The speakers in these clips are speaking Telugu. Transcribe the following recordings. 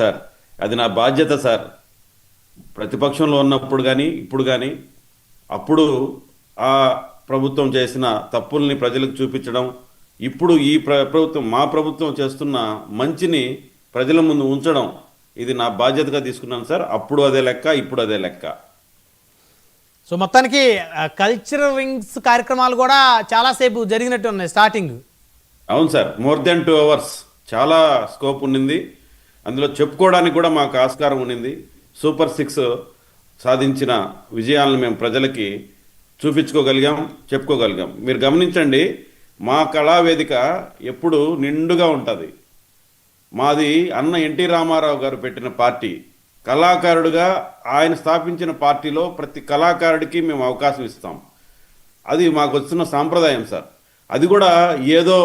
సార్, అది నా బాధ్యత సార్. ప్రతిపక్షంలో ఉన్నప్పుడు కానీ ఇప్పుడు కానీ అప్పుడు ఆ ప్రభుత్వం చేసిన తప్పుల్ని ప్రజలకు చూపించడం, ఇప్పుడు ఈ ప్రభుత్వం మా ప్రభుత్వం చేస్తున్న మంచిని ప్రజల ముందు ఉంచడం, ఇది నా బాధ్యతగా తీసుకున్నాను సార్. అప్పుడు అదే లెక్క, ఇప్పుడు అదే లెక్క. సో మొత్తానికి కల్చరల్ వింగ్స్ కార్యక్రమాలు కూడా చాలాసేపు జరిగినట్టు ఉన్నాయి స్టార్టింగ్. అవును సార్, మోర్ దెన్ 2 hours చాలా స్కోప్ ఉండింది. అందులో చెప్పుకోవడానికి కూడా మాకు ఆస్కారం ఉండింది. సూపర్ 6 సాధించిన విజయాలను మేము ప్రజలకి చూపించుకోగలిగాం, చెప్పుకోగలిగాం. మీరు గమనించండి, మా కళావేదిక ఎప్పుడు నిండుగా ఉంటుంది. మాది అన్న ఎన్టీ రామారావు గారు పెట్టిన పార్టీ. కళాకారుడిగా ఆయన స్థాపించిన పార్టీలో ప్రతి కళాకారుడికి మేము అవకాశం ఇస్తాం. అది మాకు వచ్చిన సాంప్రదాయం సార్. అది కూడా ఏదో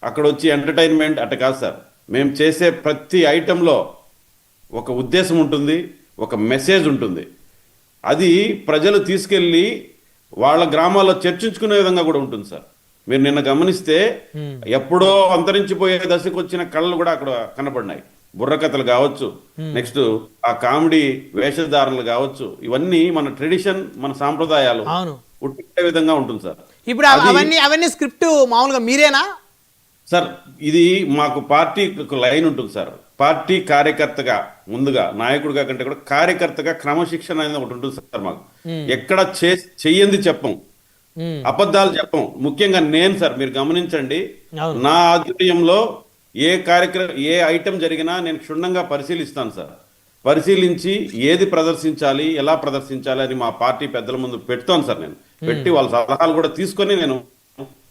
అక్కడ వచ్చి ఎంటర్టైన్మెంట్ అట్ట కాదు సార్. మేము చేసే ప్రతి ఐటెంలో ఒక ఉద్దేశం ఉంటుంది, ఒక మెసేజ్ ఉంటుంది. అది ప్రజలు తీసుకెళ్ళి వాళ్ళ గ్రామాల్లో చర్చించుకునే విధంగా కూడా ఉంటుంది సార్. మీరు నిన్న గమనిస్తే ఎప్పుడో అంతరించిపోయే దశకు వచ్చిన కళలు కూడా అక్కడ కనపడినాయి. బుర్రకథలు కావచ్చు, నెక్స్ట్ ఆ కామెడీ వేషధారణలు కావచ్చు, ఇవన్నీ మన ట్రెడిషన్, మన సాంప్రదాయాలు ఉట్టే విధంగా ఉంటుంది సార్. ఇప్పుడు అవన్నీ స్క్రిప్ట్ మామూలుగా మీరేనా సార్? ఇది మాకు పార్టీ లైన్ ఉంటుంది సార్. పార్టీ కార్యకర్తగా ముందుగా, నాయకుడిగా కంటే కూడా కార్యకర్తగా క్రమశిక్షణ అనేది ఒకటి ఉంటుంది సార్. మాకు ఎక్కడ చెయ్యంది చెప్పం, అబద్ధాలు చెప్పం. ముఖ్యంగా నేను సార్, మీరు గమనించండి, నా ఆధ్వర్యంలో ఏ ఐటెం జరిగినా నేను క్షుణ్ణంగా పరిశీలిస్తాను సార్. పరిశీలించి ఏది ప్రదర్శించాలి, ఎలా ప్రదర్శించాలి అని మా పార్టీ పెద్దల ముందు పెడతాను సార్. నేను పెట్టి వాళ్ళ సలహాలు కూడా తీసుకొని నేను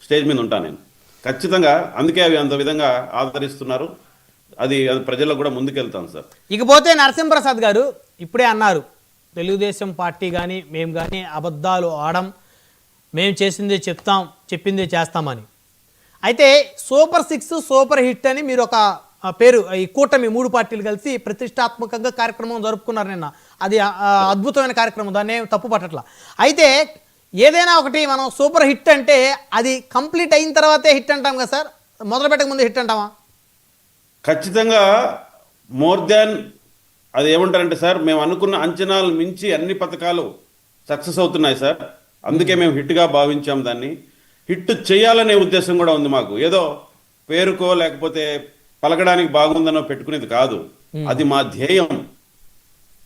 స్టేజ్ మీద ఉంటాను నేను ఖచ్చితంగా. అందుకే అవి అంత విధంగా ఆదరిస్తున్నారు. అది ప్రజలకు కూడా ముందుకెళ్తాను సార్. ఇకపోతే నరసింహప్రసాద్ గారు ఇప్పుడే అన్నారు, తెలుగుదేశం పార్టీ కానీ మేము కానీ అబద్ధాలు ఆడం, మేము చేసిందే చెప్తాం, చెప్పిందే చేస్తామని. అయితే సూపర్ 6 సూపర్ హిట్ అని మీరు ఒక పేరు, ఈ కూటమి 3 పార్టీలు కలిసి ప్రతిష్టాత్మకంగా కార్యక్రమం జరుపుకున్నారు నిన్న. అది అద్భుతమైన కార్యక్రమం, దాన్ని తప్పు పట్టట్లా. అయితే ఏదైనా ఒకటి మనం సూపర్ హిట్ అంటే అది కంప్లీట్ అయిన తర్వాతే హిట్ అంటాం కదా సార్, మొదలు పెట్టక ముందు హిట్ అంటామా? ఖచ్చితంగా మోర్ దాన్ అది ఏమంటారంటే సార్, మేము అనుకున్న అంచనాలు మించి అన్ని పథకాలు సక్సెస్ అవుతున్నాయి సార్. అందుకే మేము హిట్గా భావించాం. దాన్ని హిట్ చేయాలనే ఉద్దేశం కూడా ఉంది మాకు. ఏదో పేరుకో లేకపోతే పలకడానికి బాగుందనో పెట్టుకునేది కాదు. అది మా ధ్యేయం.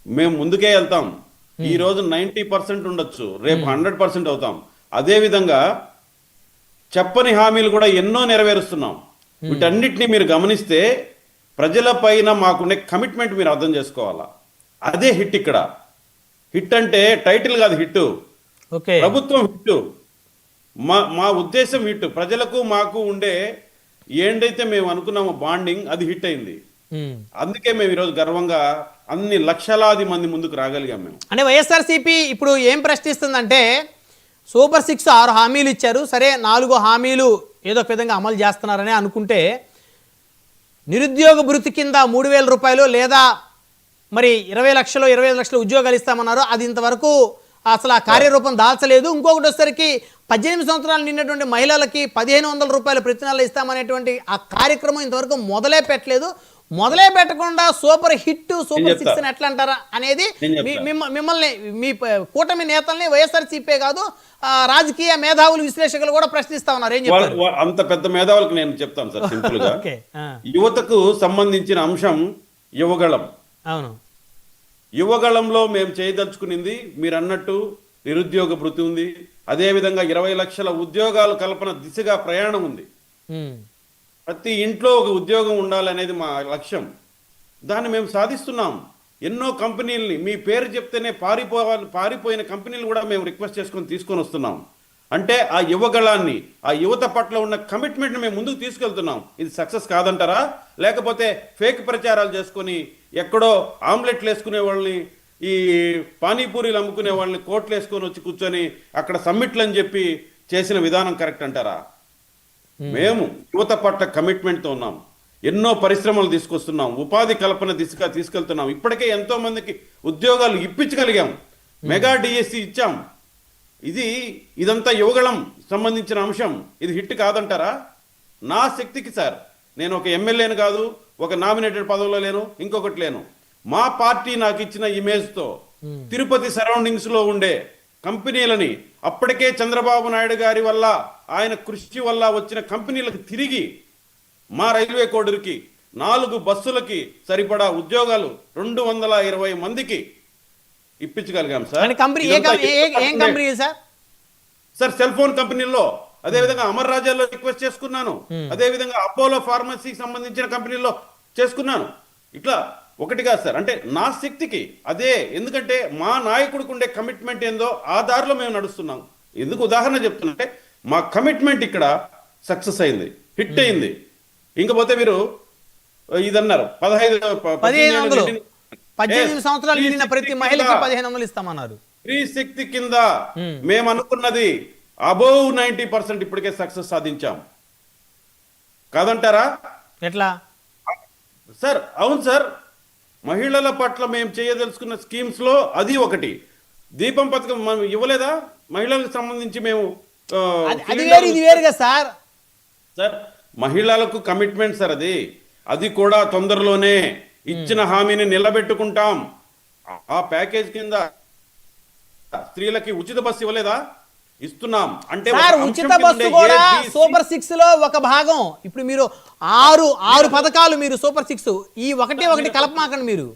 మేము ముందుకే వెళ్తాం. ఈ రోజు 90% ఉండొచ్చు, రేపు 100% అవుతాం. అదే విధంగా చెప్పని హామీలు కూడా ఎన్నో నెరవేరుస్తున్నాం. వీటన్నిటిని మీరు గమనిస్తే ప్రజల పైన మాకునే కమిట్మెంట్ మీరు అర్థం చేసుకోవాలా. అదే హిట్. ఇక్కడ హిట్ అంటే టైటిల్ కాదు, హిట్ ప్రభుత్వం హిట్. మా ఉద్దేశం హిట్. ప్రజలకు మాకు ఉండే ఏంటైతే మేము అనుకున్నామో బాండింగ్, అది హిట్ అయింది. అందుకే మేము ఈరోజు గర్వంగా అన్ని లక్షలాది మంది ముందుకు రాగలిగాం. మేము అంటే వైఎస్ఆర్సీపీ ఇప్పుడు ఏం ప్రశ్నిస్తుందంటే, సూపర్ 6 6 హామీలు ఇచ్చారు, సరే 4 హామీలు ఏదో ఒక విధంగా అమలు చేస్తున్నారని అనుకుంటే, నిరుద్యోగ భృతి కింద 3,000 రూపాయలు లేదా మరి 20 లక్షలు 25 లక్షలు ఉద్యోగాలు ఇస్తామన్నారు. అది ఇంతవరకు అసలు ఆ కార్యరూపం దాల్చలేదు. ఇంకొకటి వచ్చేసరికి 18 సంవత్సరాలు నిన్నటువంటి మహిళలకి 1,500 రూపాయలు ప్రతి నెల ఇస్తామనేటువంటి ఆ కార్యక్రమం ఇంతవరకు మొదలే పెట్టలేదు. మొదలే పెట్టకుండా సూపర్ హిట్ సూపర్ 6 అని ఎట్లా అంటారా అనేది మిమ్మల్ని, మీ కూటమి నేతల్ని, వైఎస్ఆర్సీపీ కాదు రాజకీయ మేధావులు, విశ్లేషకులు కూడా ప్రశ్నిస్తా ఉన్నారు. ఏం చెప్తారు? అంత పెద్ద మేధావులకు నేను చెప్తాను సార్ సింపుల్ గా. యువతకు సంబంధించిన అంశం యువగళం. అవును, యువగళంలో మేము చేయదలుచుకునింది మీరు అన్నట్టు నిరుద్యోగ భృతి ఉంది. అదేవిధంగా 20 లక్షల ఉద్యోగాలు కల్పన దిశగా ప్రయాణం ఉంది. ప్రతి ఇంట్లో ఒక ఉద్యోగం ఉండాలనేది మా లక్ష్యం. దాన్ని మేము సాధిస్తున్నాం. ఎన్నో కంపెనీలని మీ పేరు చెప్తేనే పారిపోయిన కంపెనీలు కూడా మేము రిక్వెస్ట్ తీసుకొని వస్తున్నాం. అంటే ఆ యువగళాన్ని, ఆ యువత పట్ల ఉన్న కమిట్మెంట్ని మేము ముందుకు తీసుకెళ్తున్నాం. ఇది సక్సెస్ కాదంటారా? లేకపోతే ఫేక్ ప్రచారాలు చేసుకొని ఎక్కడో ఆమ్లెట్లు వేసుకునే వాళ్ళని, ఈ పానీపూరీలు అమ్ముకునే వాళ్ళని కోట్లు వేసుకొని వచ్చి కూర్చొని అక్కడ సమ్మిట్లు అని చెప్పి చేసిన విధానం కరెక్ట్ అంటారా? మేము యువత పట్ల కమిట్మెంట్తో ఉన్నాం. ఎన్నో పరిశ్రమలు తీసుకొస్తున్నాం, ఉపాధి కల్పన దిశగా తీసుకెళ్తున్నాం. ఇప్పటికే ఎంతో మందికి ఉద్యోగాలు ఇప్పించగలిగాం. మెగా డిఎస్సి ఇచ్చాం. ఇదంతా యువగళం సంబంధించిన అంశం. ఇది హిట్ కాదంటారా? నా శక్తికి సార్, నేను ఒక ఎమ్మెల్యేని కాదు, ఒక నామినేటెడ్ పదవిలో లేను, ఇంకొకటి లేను. మా పార్టీ నాకు ఇచ్చిన ఇమేజ్తో తిరుపతి సరౌండింగ్స్ లో ఉండే కంపెనీలని అప్పటికే చంద్రబాబు నాయుడు గారి వల్ల, ఆయన కృషి వల్ల వచ్చిన కంపెనీలకు తిరిగి మా రైల్వే కోడూరుకి 4 బస్సులకి సరిపడా ఉద్యోగాలు 220 మందికి ఇప్పించగలిగాం సార్. కానీ కంపెనీ ఏం company sir? Sir cell phone కంపెనీల్లో, అదే విధంగా అమర్ రాజాల్లో రిక్వెస్ట్ చేసుకున్నాను, అదే విధంగా అపోలో ఫార్మసీకి సంబంధించిన కంపెనీల్లో చేసుకున్నాను. ఇట్లా ఒకటి కాదు సార్, అంటే నా శక్తికి అదే, ఎందుకంటే మా నాయకుడికి ఉండే కమిట్మెంట్ ఏందో ఆ దారిలో మేము నడుస్తున్నాం. ఎందుకు ఉదాహరణ చెప్తున్నంటే మా కమిట్మెంట్ ఇక్కడ సక్సెస్ అయింది, హిట్ అయింది. ఇంకపోతే మీరు ఇదన్నారు 18 సంవత్సరాలు నిండిన ప్రతి మహిళకి 1500 ఇస్తామన్నారు. స్త్రీ శక్తి కింద మేము అనుకున్నది అబౌవ్ 90% ఇప్పటికే సక్సెస్ సాధించాం. కాదంటారా? ఎట్లా సార్? అవును సార్, మహిళల పట్ల మేము చేయదలుచుకున్న స్కీమ్స్ లో అది ఒకటి. దీపం పథకం మనం ఇవ్వలేదా మహిళలకు సంబంధించి? మేము అది వేరు ఇది వేరుగా సార్. సార్ మహిళలకు కమిట్మెంట్ సార్, అది కూడా తొందరలోనే ఇచ్చిన హామీని నిలబెట్టుకుంటాం. ఆ ప్యాకేజ్ కింద స్త్రీలకి ఉచిత బస్సు ఇవ్వలేదా? ఇస్తున్నాం. అంటే సార్ ఉచిత బస్సు కూడా సూపర్ 6 లో ఒక భాగం. ఇప్పుడు మీరు ఆరు పథకాలు మీరు సూపర్ 6 ఈ ఒకటి కలపమాకండి మీరు.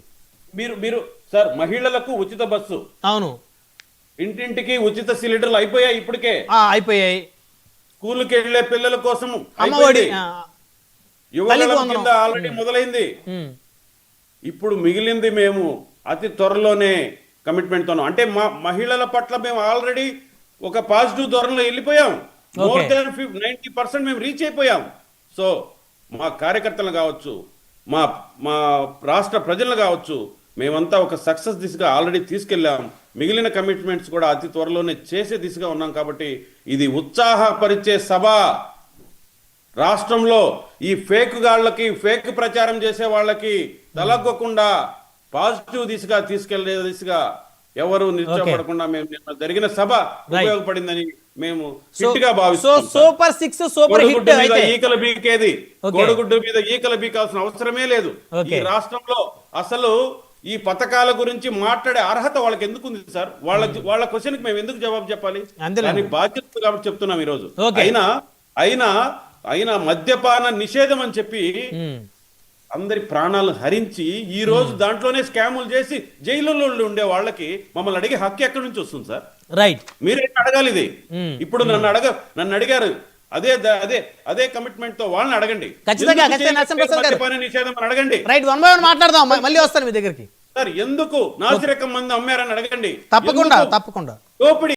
మీరు సార్ మహిళలకు ఉచిత బస్సు, అవును, ఇంటింటికి ఉచిత సిలిండర్లు అయిపోయాయి ఇప్పటికే, అయిపోయాయి. స్కూల్కి వెళ్లే పిల్లల కోసం అమ్మఒడి, యువగళం కింద ఆల్రెడీ మొదలైంది. ఇప్పుడు మిగిలింది మేము అతి త్వరలోనే కమిట్మెంట్ తోను, అంటే మా మహిళల పట్ల మేము ఆల్రెడీ ఒక పాజిటివ్ ధోరణిలో వెళ్ళిపోయాం. మోర్ దాన్ 90% మేము రీచ్ అయిపోయాం. సో మా కార్యకర్తలు కావచ్చు, మా రాష్ట్ర ప్రజలు కావచ్చు, మేమంతా ఒక సక్సెస్ దిశగా ఆల్రెడీ తీసుకెళ్ళాం. మిగిలిన కమిట్మెంట్స్ కూడా అతి త్వరలోనే చేసే దిశగా ఉన్నాం. కాబట్టి ఇది ఉత్సాహపరిచే సభ. రాష్ట్రంలో ఈ ఫేక్ గాళ్ళకి, ఫేక్ ప్రచారం చేసే వాళ్ళకి తలగ్గకుండా పాజిటివ్ దిశగా తీసుకెళ్లే దిశగా ఎవరు నిశ్చయపడకుండా మేము నిన్న జరిగిన సభ ఉపయోగపడిందని మేము హిట్గా భావిస్తున్నాం. సూపర్ 6 సూపర్ హిట్ అయితే ఈకలు బీకేది, కోడిగుడ్డు మీద ఈకలు బీకాల్సిన అవసరమే లేదు. ఈ రాష్ట్రంలో అసలు ఈ పథకాల గురించి మాట్లాడే అర్హత వాళ్ళకి ఎందుకు ఉంది సార్? వాళ్ళ క్వశ్చన్ కి మేము ఎందుకు జవాబు చెప్పాలి? దాని బాధ్యత కాబట్టి చెప్తున్నాం ఈ రోజు. అయినా మద్యపాన నిషేధం అని చెప్పి అందరి ప్రాణాలు హరించి ఈ రోజు దాంట్లోనే స్కాములు చేసి జైలులో ఉండే వాళ్ళకి మమ్మల్ని అడిగే హక్కు ఎక్కడి నుంచి వస్తుంది సార్? రైట్, మీరే అడగాలి ఇది. ఇప్పుడు నన్ను అడిగారు, అదే కమిట్మెంట్ తో వాళ్ళని అడగండి. మద్యపాన నిషేధం అని అడగండి. రైట్, 1 by 1 మాట్లాడదాం, మళ్ళీ వస్తాను మీ దగ్గరికి. సార్ ఎందుకు నాసిరకం మంది అమ్మారని అడగండి. తప్పకుండా. దోపిడీ